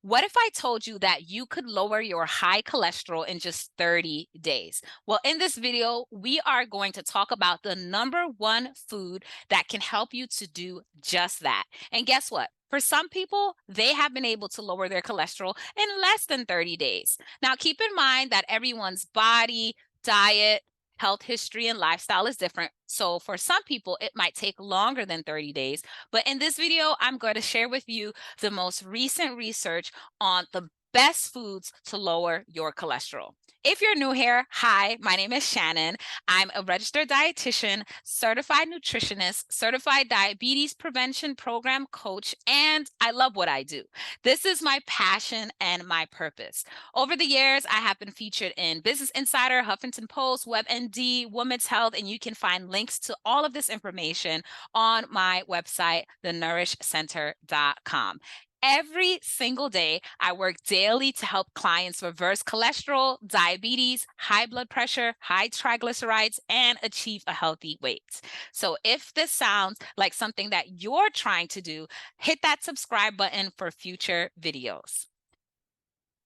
What if I told you that you could lower your high cholesterol in just 30 days? Well, in this video, we are going to talk about the number one food that can help you to do just that. And guess what? For some people, they have been able to lower their cholesterol in less than 30 days. Now, keep in mind that everyone's body, diet, health history, and lifestyle is different. So for some people, it might take longer than 30 days. But in this video, I'm going to share with you the most recent research on the best foods to lower your cholesterol. If you're new here, hi, my name is Shannon. I'm a registered dietitian, certified nutritionist, certified diabetes prevention program coach, and I love what I do. This is my passion and my purpose. Over the years, I have been featured in Business Insider, Huffington Post, WebMD, Women's Health, and you can find links to all of this information on my website, thenourishcenter.com. Every single day, I work daily to help clients reverse cholesterol, diabetes, high blood pressure, high triglycerides, and achieve a healthy weight. So if this sounds like something that you're trying to do, hit that subscribe button for future videos.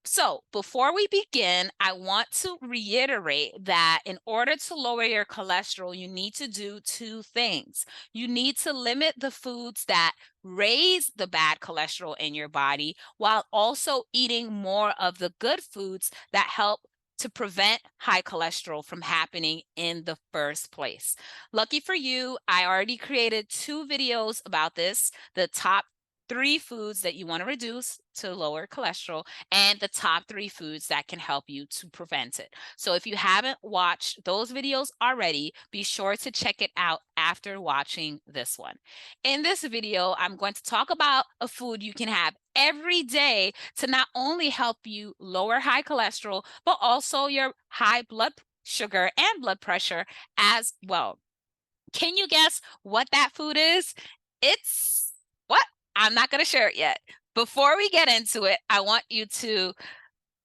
So before we begin, I want to reiterate that in order to lower your cholesterol, you need to do two things. You need to limit the foods that raise the bad cholesterol in your body while also eating more of the good foods that help to prevent high cholesterol from happening in the first place. Lucky for you, I already created two videos about this, the top 3 foods that you want to reduce to lower cholesterol and the top 3 foods that can help you to prevent it. So if you haven't watched those videos already, be sure to check it out after watching this one. In this video, I'm going to talk about a food you can have every day to not only help you lower high cholesterol, but also your high blood sugar and blood pressure as well. Can you guess what that food is? It's what? I'm not going to share it yet. Before we get into it, I want you to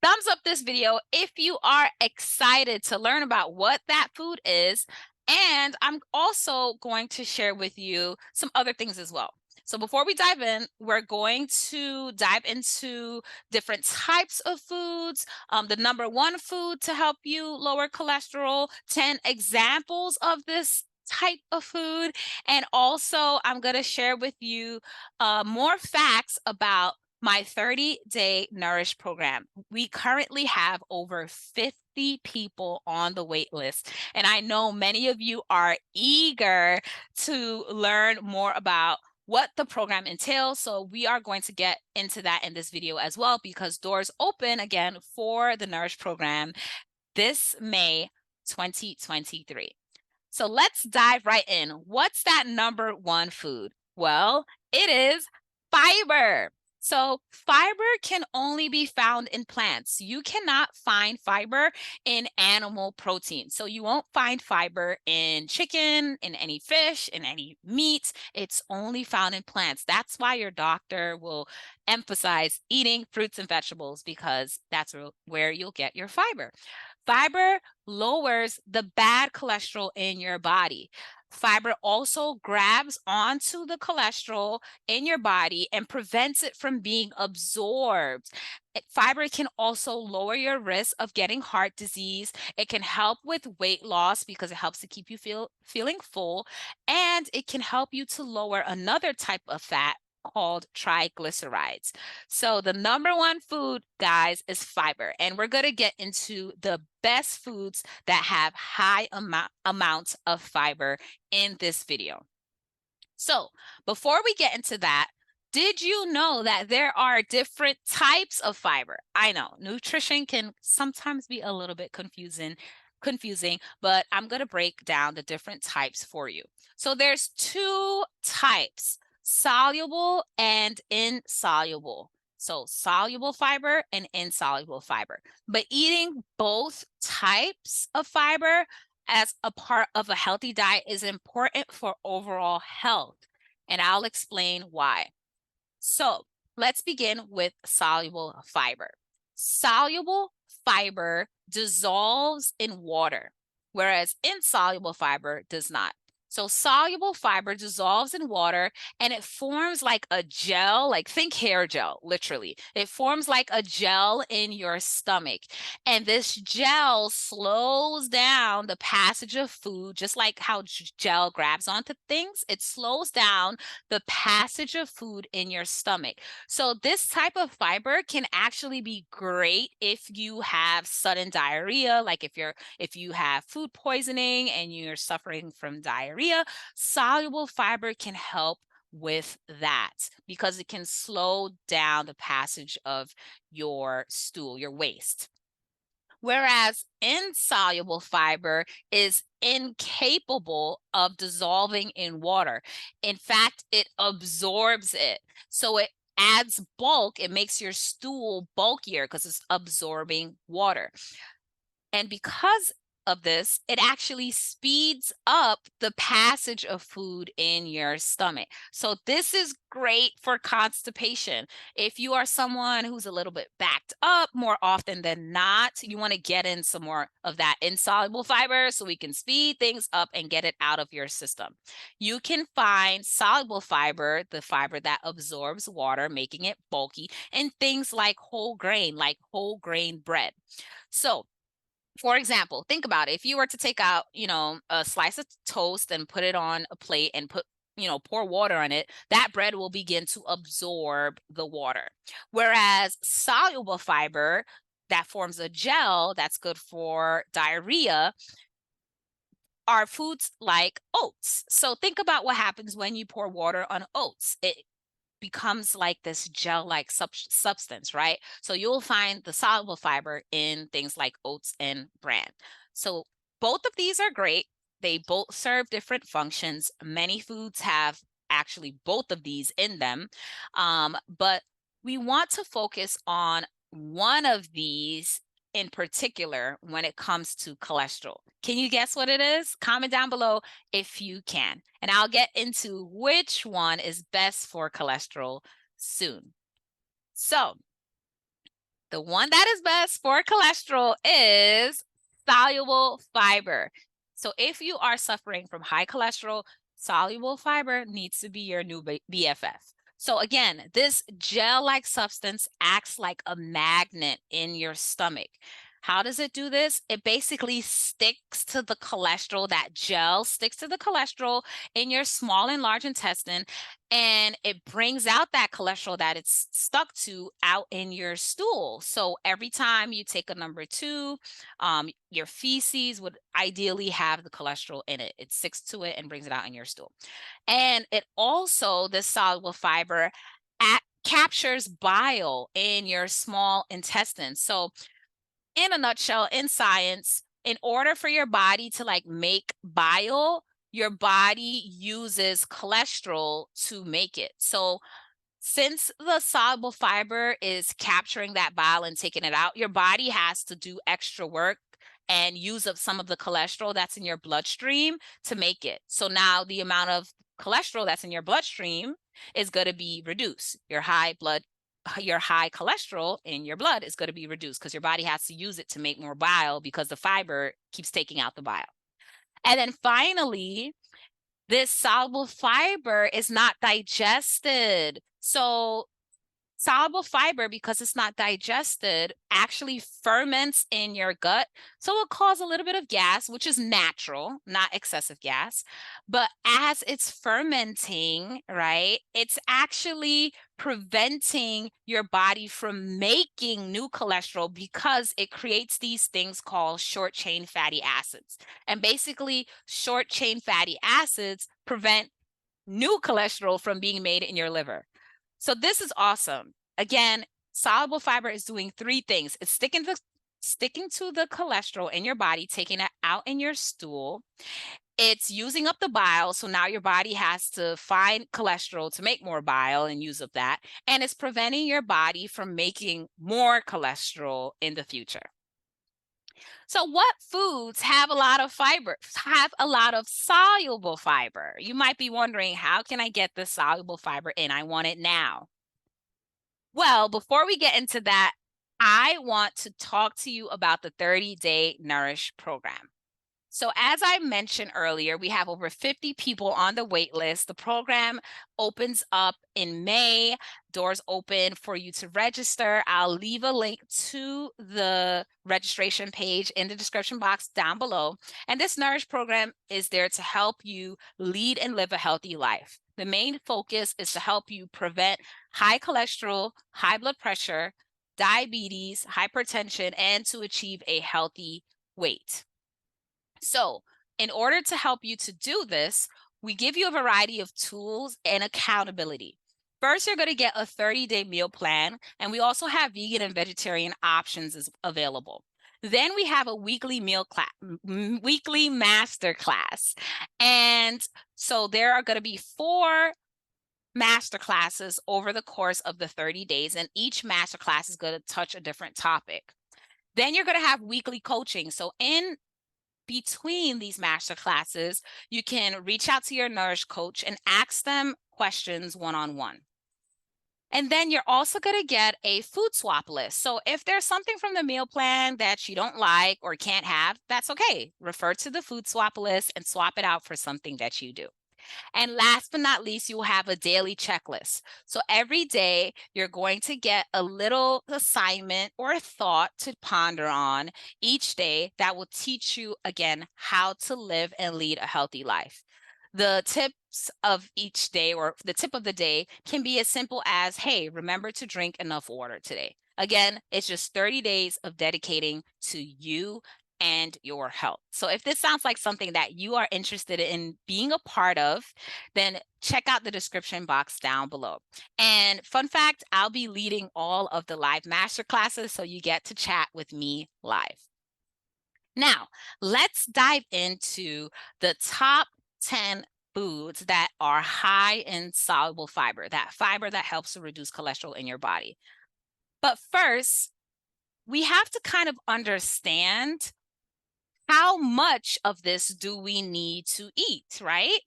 thumbs up this video if you are excited to learn about what that food is. And I'm also going to share with you some other things as well. So before we dive in, we're going to dive into different types of foods, the number one food to help you lower cholesterol, 10 examples of this type of food. And also I'm going to share with you more facts about my 30-day Nourish program. We currently have over 50 people on the wait list, and I know many of you are eager to learn more about what the program entails. So we are going to get into that in this video as well, because doors open again for the Nourish program this May 2023. So let's dive right in. What's that number one food? Well, it is fiber. So fiber can only be found in plants. You cannot find fiber in animal protein. So you won't find fiber in chicken, in any fish, in any meat. It's only found in plants. That's why your doctor will emphasize eating fruits and vegetables, because that's where you'll get your fiber. Fiber lowers the bad cholesterol in your body. Fiber also grabs onto the cholesterol in your body and prevents it from being absorbed. Fiber can also lower your risk of getting heart disease. It can help with weight loss because it helps to keep you feeling full, and it can help you to lower another type of fat called triglycerides. So the number one food, guys, is fiber. And we're going to get into the best foods that have high amounts of fiber in this video. So before we get into that, did you know that there are different types of fiber? I know nutrition can sometimes be a little bit confusing, but I'm going to break down the different types for you. So there's 2 types, soluble and insoluble. So soluble fiber and insoluble fiber. But eating both types of fiber as a part of a healthy diet is important for overall health. And I'll explain why. So let's begin with soluble fiber. Soluble fiber dissolves in water, whereas insoluble fiber does not. So soluble fiber dissolves in water and it forms like a gel, like think hair gel, literally. It forms like a gel in your stomach. And this gel slows down the passage of food, just like how gel grabs onto things. It slows down the passage of food in your stomach. So this type of fiber can actually be great if you have sudden diarrhea, like if you have food poisoning and you're suffering from diarrhea, soluble fiber can help with that because it can slow down the passage of your stool, your waste. Whereas insoluble fiber is incapable of dissolving in water. In fact, it absorbs it. So it adds bulk, it makes your stool bulkier because it's absorbing water. And because of this, it actually speeds up the passage of food in your stomach. So this is great for constipation. If you are someone who's a little bit backed up more often than not, you want to get in some more of that insoluble fiber so we can speed things up and get it out of your system. You can find soluble fiber, the fiber that absorbs water, making it bulky, in things like whole grain bread. So for example, think about it. If you were to take out, a slice of toast and put it on a plate and pour water on it, that bread will begin to absorb the water. Whereas soluble fiber that forms a gel that's good for diarrhea are foods like oats. So think about what happens when you pour water on oats. It becomes like this gel-like substance, right? So you'll find the soluble fiber in things like oats and bran. So both of these are great. They both serve different functions. Many foods have actually both of these in them, but we want to focus on one of these in particular when it comes to cholesterol. Can you guess what it is? Comment down below if you can. And I'll get into which one is best for cholesterol soon. So the one that is best for cholesterol is soluble fiber. So if you are suffering from high cholesterol, soluble fiber needs to be your new BFF. So again, this gel-like substance acts like a magnet in your stomach. How does it do this? It basically sticks to the cholesterol, that gel sticks to the cholesterol in your small and large intestine, and it brings out that cholesterol that it's stuck to out in your stool. So every time you take a number two, your feces would ideally have the cholesterol in it. It sticks to it and brings it out in your stool. And it also, this soluble fiber, captures bile in your small intestine. So in a nutshell, in science, in order for your body to make bile, your body uses cholesterol to make it. So since the soluble fiber is capturing that bile and taking it out, your body has to do extra work and use up some of the cholesterol that's in your bloodstream to make it. So now the amount of cholesterol that's in your bloodstream is going to be reduced. Your high cholesterol in your blood is going to be reduced because your body has to use it to make more bile because the fiber keeps taking out the bile. And then finally, this soluble fiber is not digested. So soluble fiber, because it's not digested, actually ferments in your gut. So it'll cause a little bit of gas, which is natural, not excessive gas. But as it's fermenting, right, it's actually preventing your body from making new cholesterol because it creates these things called short chain fatty acids. And basically, short chain fatty acids prevent new cholesterol from being made in your liver. So this is awesome. Again, soluble fiber is doing three things. It's sticking to the cholesterol in your body, taking it out in your stool. It's using up the bile, so now your body has to find cholesterol to make more bile and use up that. And it's preventing your body from making more cholesterol in the future. So what foods have a lot of fiber, have a lot of soluble fiber? You might be wondering, how can I get the soluble fiber in? I want it now. Well, before we get into that, I want to talk to you about the 30-day Nourish program. So as I mentioned earlier, we have over 50 people on the wait list. The program opens up in May. Doors open for you to register. I'll leave a link to the registration page in the description box down below. And this Nourish program is there to help you lead and live a healthy life. The main focus is to help you prevent high cholesterol, high blood pressure, diabetes, hypertension, and to achieve a healthy weight. So, in order to help you to do this, we give you a variety of tools and accountability. First, you're going to get a 30-day meal plan, and we also have vegan and vegetarian options available. Then we have a weekly weekly master class. And so there are going to be 4 master classes over the course of the 30 days, and each master class is going to touch a different topic. Then you're going to have weekly coaching. So in between these master classes, you can reach out to your Nourish coach and ask them questions one-on-one. And then you're also going to get a food swap list. So if there's something from the meal plan that you don't like or can't have, that's okay. Refer to the food swap list and swap it out for something that you do. And last but not least, you will have a daily checklist. So every day you're going to get a little assignment or a thought to ponder on each day that will teach you, again, how to live and lead a healthy life. The tips of each day, or the tip of the day, can be as simple as, hey, remember to drink enough water today. Again, it's just 30 days of dedicating to you and your health. So if this sounds like something that you are interested in being a part of, then check out the description box down below. And fun fact, I'll be leading all of the live master classes, so you get to chat with me live. Now, let's dive into the top 10 foods that are high in soluble fiber, that fiber that helps to reduce cholesterol in your body. But first, we have to kind of understand how much of this do we need to eat, right?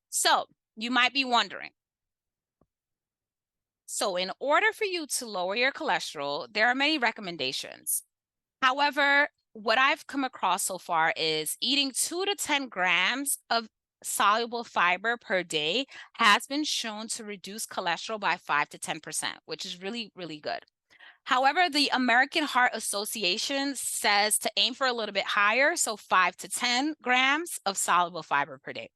So you might be wondering. So in order for you to lower your cholesterol, there are many recommendations. However, what I've come across so far is eating 2 to 10 grams of soluble fiber per day has been shown to reduce cholesterol by 5 to 10%, which is really, really good. However, the American Heart Association says to aim for a little bit higher, so 5 to 10 grams of soluble fiber per day.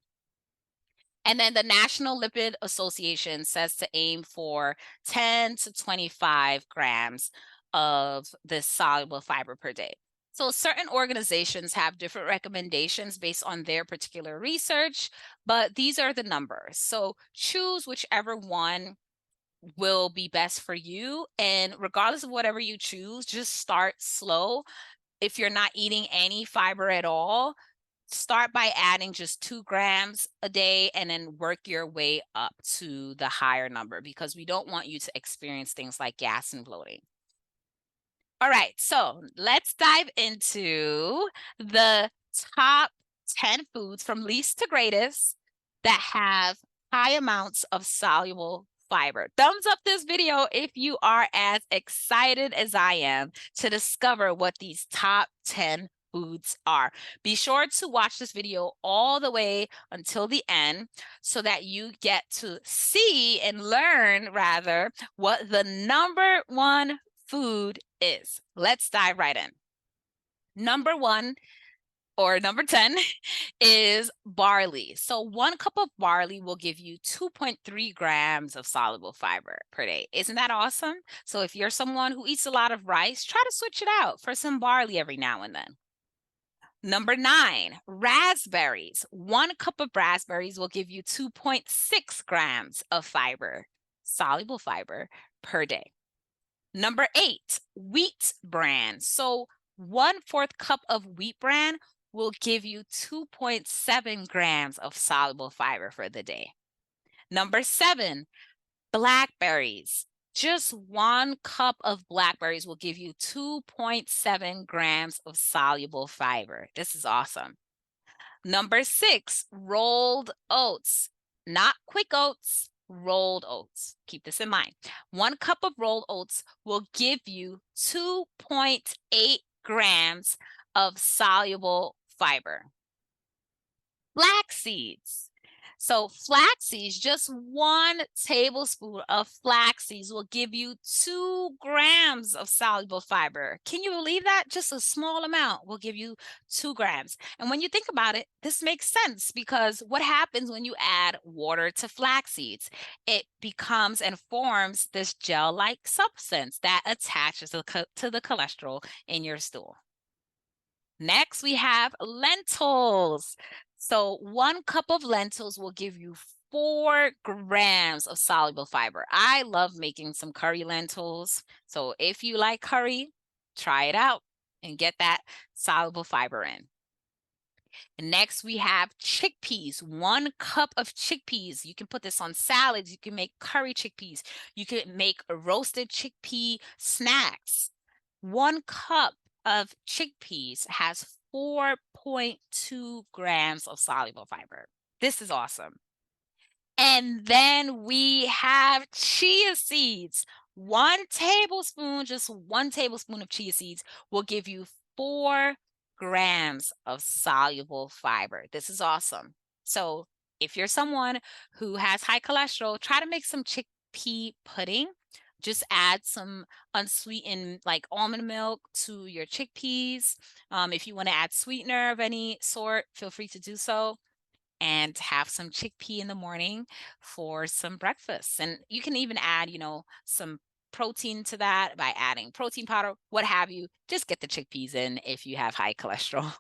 And then the National Lipid Association says to aim for 10 to 25 grams of this soluble fiber per day. So certain organizations have different recommendations based on their particular research, but these are the numbers. So choose whichever one will be best for you. And regardless of whatever you choose, just start slow. If you're not eating any fiber at all, start by adding just 2 grams a day and then work your way up to the higher number, because we don't want you to experience things like gas and bloating. All right, so let's dive into the top 10 foods from least to greatest that have high amounts of soluble fiber. Thumbs up this video if you are as excited as I am to discover what these top 10 foods are. Be sure to watch this video all the way until the end so that you get to see and learn, rather, what the number 1 food is. Let's dive right in. Number 1, or number 10, is barley. So 1 cup of barley will give you 2.3 grams of soluble fiber per day. Isn't that awesome? So if you're someone who eats a lot of rice, try to switch it out for some barley every now and then. Number 9, raspberries. 1 cup of raspberries will give you 2.6 grams of fiber, soluble fiber, per day. Number 8, wheat bran. So 1/4 cup of wheat bran will give you 2.7 grams of soluble fiber for the day. Number 7, blackberries. Just 1 cup of blackberries will give you 2.7 grams of soluble fiber. This is awesome. Number 6, rolled oats. Not quick oats, rolled oats. Keep this in mind. 1 cup of rolled oats will give you 2.8 grams of soluble fiber. Flax seeds. So flax seeds, just 1 tablespoon of flax seeds will give you 2 grams of soluble fiber. Can you believe that? Just a small amount will give you 2 grams. And when you think about it, this makes sense because what happens when you add water to flax seeds? It becomes and forms this gel-like substance that attaches to the cholesterol in your stool. Next, we have lentils. So 1 cup of lentils will give you 4 grams of soluble fiber. I love making some curry lentils. So if you like curry, try it out and get that soluble fiber in. And next, we have chickpeas. 1 cup of chickpeas. You can put this on salads. You can make curry chickpeas. You can make roasted chickpea snacks. 1 cup of chickpeas has 4.2 grams of soluble fiber. This is awesome. And then we have chia seeds. 1 tablespoon, just 1 tablespoon of chia seeds will give you 4 grams of soluble fiber. This is awesome. So if you're someone who has high cholesterol, try to make some chickpea pudding. Just add some unsweetened like almond milk to your chickpeas. If you want to add sweetener of any sort, feel free to do so and have some chickpea in the morning for some breakfast. And you can even add, some protein to that by adding protein powder, what have you. Just get the chickpeas in if you have high cholesterol.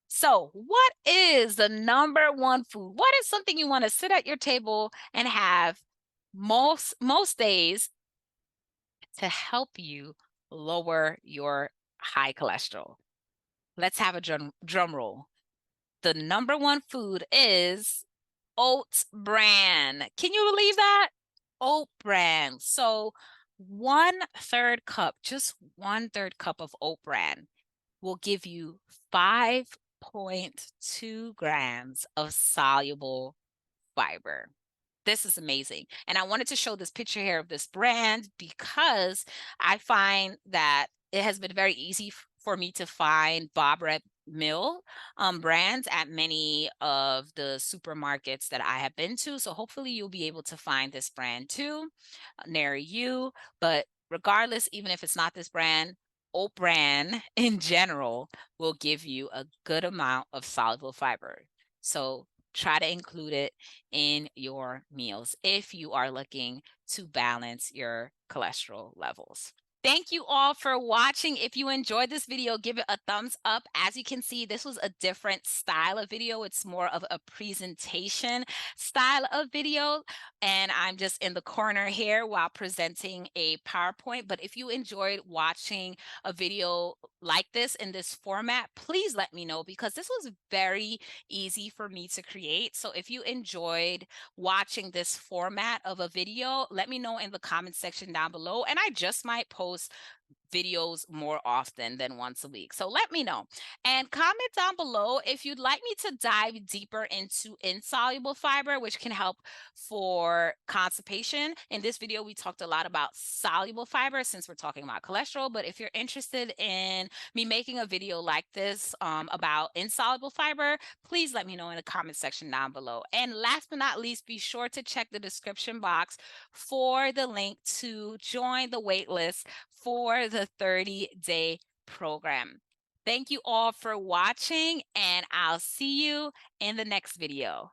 So, what is the number one food? What is something you want to sit at your table and have most days to help you lower your high cholesterol? Let's have a drum roll. The number one food is oat bran. Can you believe that? Oat bran. So 1/3 cup, just 1/3 cup of oat bran will give you 5.2 grams of soluble fiber. This is amazing. And I wanted to show this picture here of this brand because I find that it has been very easy for me to find Bob Red Mill brands at many of the supermarkets that I have been to. So hopefully you'll be able to find this brand too near you. But regardless, even if it's not this brand, oat bran in general will give you a good amount of soluble fiber. So try to include it in your meals if you are looking to balance your cholesterol levels. Thank you all for watching. If you enjoyed this video, give it a thumbs up. As you can see, this was a different style of video. It's more of a presentation style of video. And I'm just in the corner here while presenting a PowerPoint. But if you enjoyed watching a video like this in this format, please let me know because this was very easy for me to create. So if you enjoyed watching this format of a video, let me know in the comment section down below. And I just might post videos more often than once a week. So let me know and comment down below if you'd like me to dive deeper into insoluble fiber, which can help for constipation. In this video, we talked a lot about soluble fiber since we're talking about cholesterol. But if you're interested in me making a video like this about insoluble fiber, please let me know in the comment section down below. And last but not least, be sure to check the description box for the link to join the waitlist for the 30-day program. Thank you all for watching, and I'll see you in the next video.